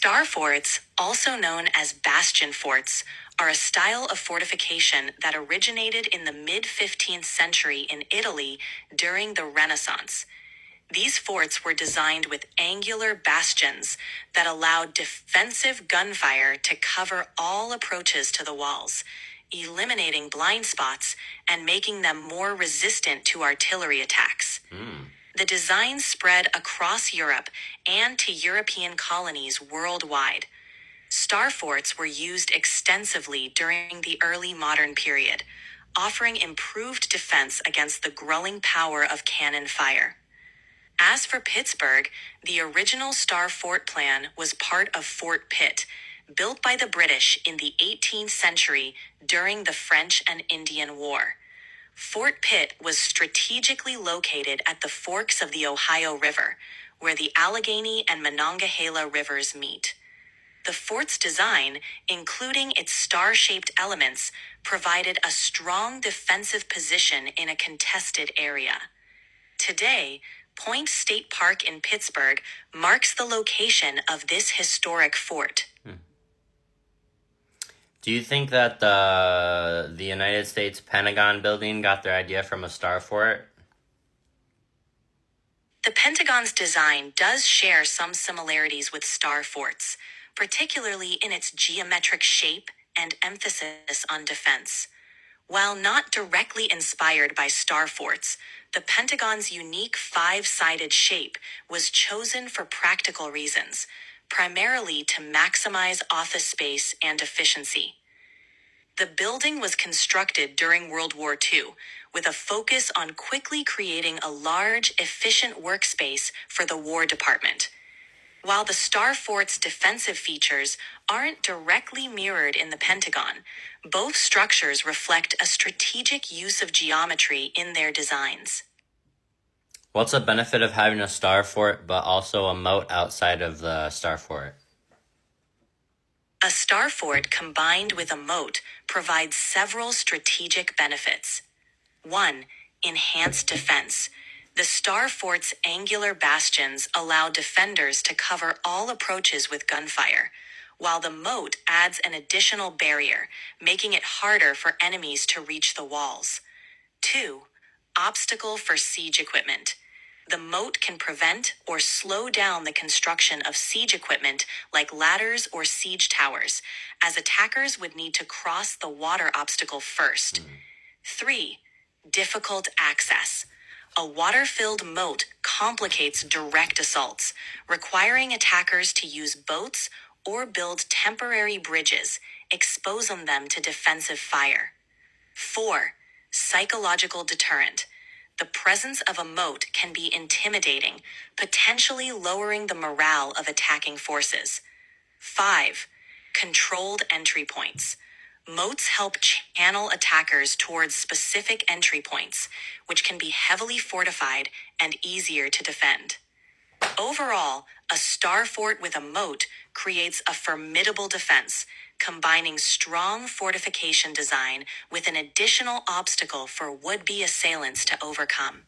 Star forts, also known as bastion forts, are a style of fortification that originated in the mid 15th century in Italy during the Renaissance. These forts were designed with angular bastions that allowed defensive gunfire to cover all approaches to the walls, eliminating blind spots and making them more resistant to artillery attacks. The design spread across Europe and to European colonies worldwide. Star forts were used extensively during the early modern period, offering improved defense against the growing power of cannon fire. As for Pittsburgh, the original Star Fort plan was part of Fort Pitt, built by the British in the 18th century during the French and Indian War. Fort Pitt was strategically located at the forks of the Ohio River, where the Allegheny and Monongahela rivers meet. The fort's design, including its star-shaped elements, provided a strong defensive position in a contested area. Today, Point State Park in Pittsburgh marks the location of this historic fort. Do you think that the United States Pentagon building got their idea from a star fort? The Pentagon's design does share some similarities with star forts, particularly in its geometric shape and emphasis on defense. While not directly inspired by star forts, the Pentagon's unique five-sided shape was chosen for practical reasons, primarily to maximize office space and efficiency. The building was constructed during World War II, with a focus on quickly creating a large, efficient workspace for the War Department. While the Star Fort's defensive features aren't directly mirrored in the Pentagon, both structures reflect a strategic use of geometry in their designs. What's the benefit of having a star fort but also a moat outside of the star fort? A star fort combined with a moat provides several strategic benefits. 1. Enhanced defense. The star fort's angular bastions allow defenders to cover all approaches with gunfire, while the moat adds an additional barrier, making it harder for enemies to reach the walls. 2. Obstacle for siege equipment. The moat can prevent or slow down the construction of siege equipment like ladders or siege towers, as attackers would need to cross the water obstacle first. 3. Difficult access. A water-filled moat complicates direct assaults, requiring attackers to use boats or build temporary bridges, exposing them to defensive fire. 4. Psychological deterrent. The presence of a moat can be intimidating, potentially lowering the morale of attacking forces. 5. Controlled entry points. Moats help channel attackers towards specific entry points, which can be heavily fortified and easier to defend. Overall, a star fort with a moat creates a formidable defense, combining strong fortification design with an additional obstacle for would-be assailants to overcome.